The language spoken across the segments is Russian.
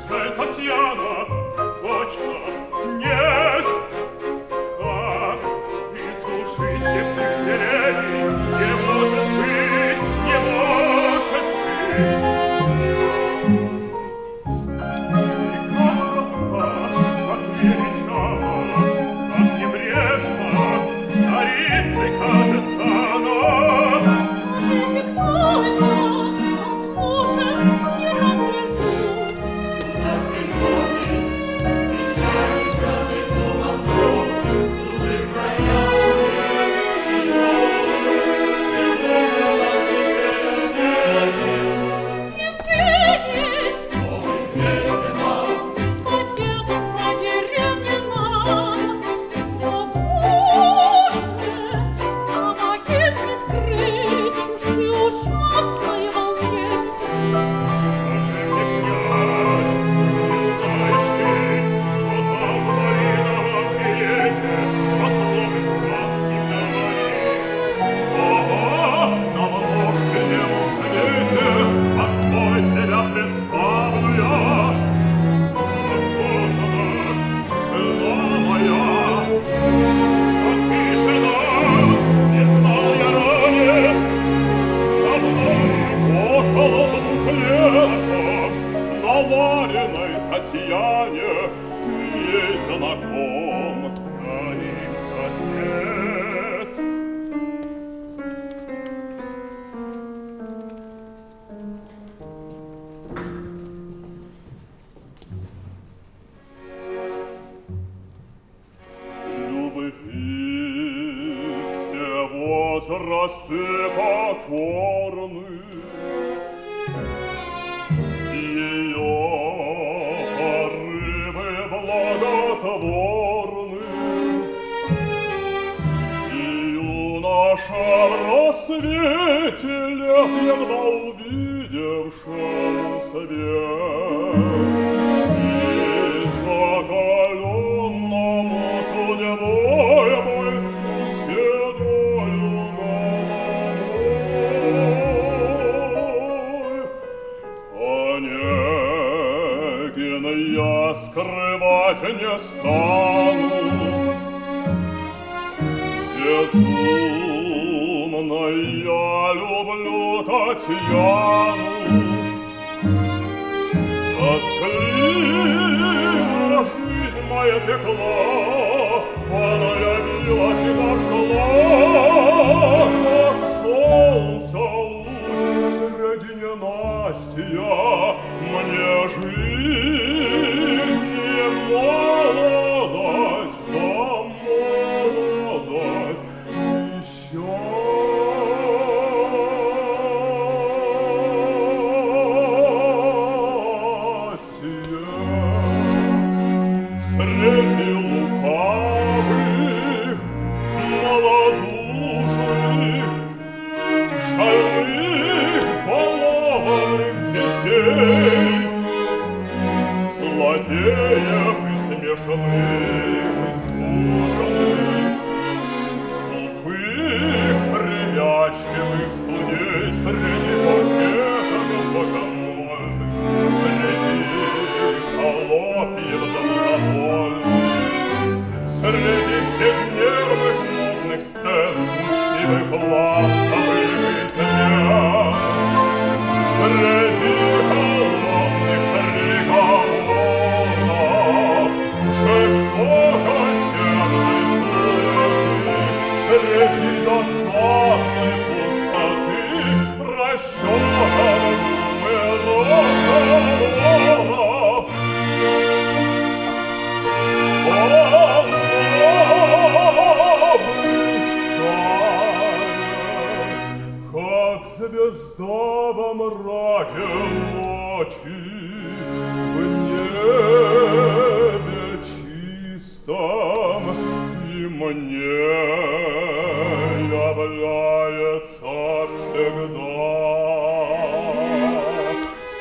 Жаль, Татьяна, дочка, нет. Как из души септых сиреней не может быть, не может быть. И как проста, как величава, как небрежна, царицей кажется она. Скажите, кто это? А с мужем не разгляжу. Соседу по деревне нам поможет, помогит мне скрыть души ужасной волнения. Скажи мне, князь, не знаешь ты, кто там в Мариновом берете с послом испанским говорит? Ого, на множественном свете Господь тебя представлю я. Кто же она, жена моя? Как ты, жена, не знал я ранее. Давно, около 2 лет, на Лариной Татьяне ты ей знаком. Да их сосед. Любви все возрасты покорны, ее порывы благотворны, и юноша в рассвете лет едва увидевшему свет, и закаленному судьбой бойцу седою головой. Онегин я скрывать не стану, безумно я люблю Татьяну. Тоскливо жизнь моя текла, она явилась и зажгла, как солнце луч среди ненастья, мне жизнь и молодость, да молодость еще. Среди лукавых, малодушных, шальных, балованных детей, злодеев и смешанных, и скученных, тупых, привязчивых судей среди пакетов богомольных, среди холопьев добровольных, среди всех нервных модных сцен, учтивых, ласковых измен, среди холодных приговоров, жестоко сердной суеты, среди досадной пустоты, расчетов, разговоров. Как звезда во мраке ночи, в небе чистом, и мне является всегда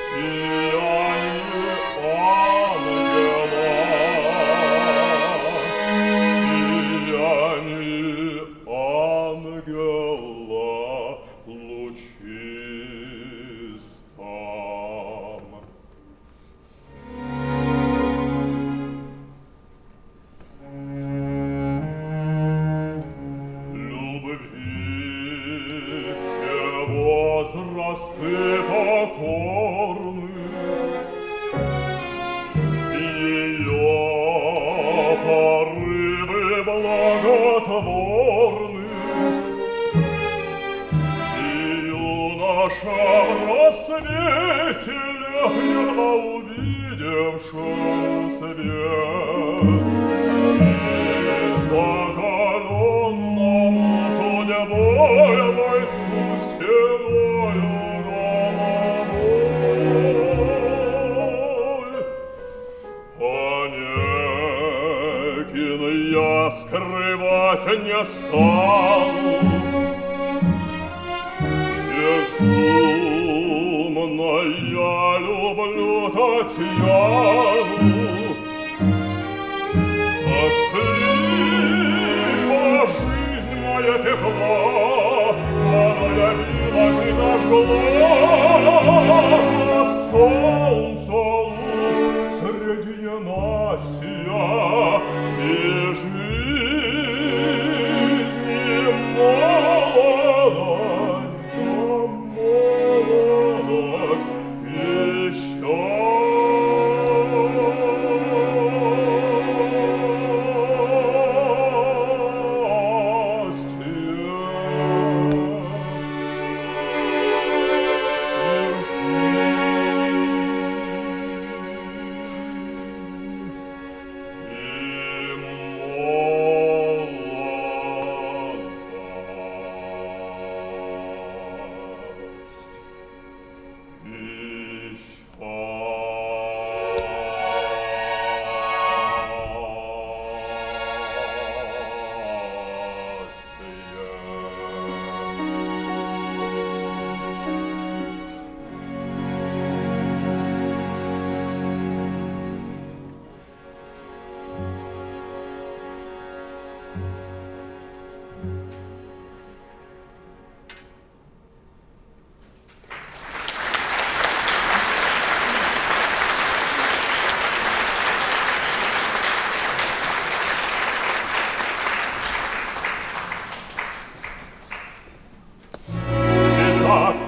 сияние ангела, сияние ангела. ангела лучистом. Любви все возрасты покорны, ее порывы благотворны, и юноша в рассвете лет едва увидевшим свет, закаленному судьбой бойцу седою головой. Онегин я скрывать не стану, безумно я люблю Татьяну. Тоскливо жизнь моя текла, она явилась и зажгла, как солнце луч среди ненастья, и жизнь, и молодость, да молодость еще.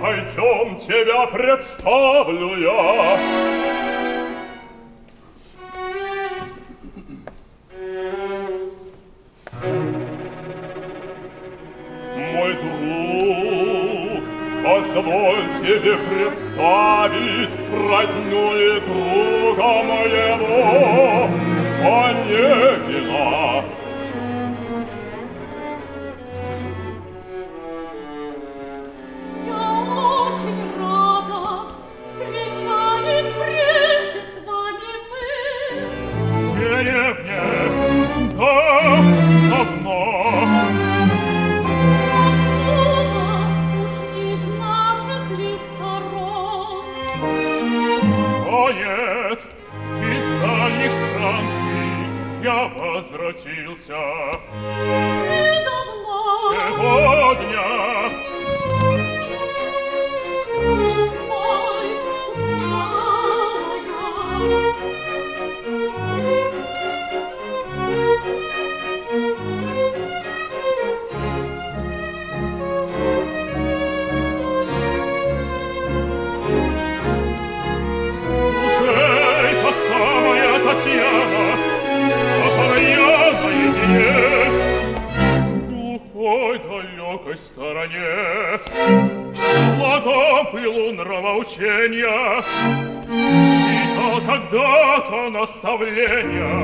Пойдем, тебя представлю я. Мой друг, позволь тебе представить родню и друга моего Онегина. Давно. Откуда уж из наших ли сторон? О нет, из дальних странствий я возвратился. Недавно. Сегодня. Друг мой, устала я. Татьяна, которой я наедине в глухой далекой стороне, в благом пылу нравоучения читал когда-то наставления.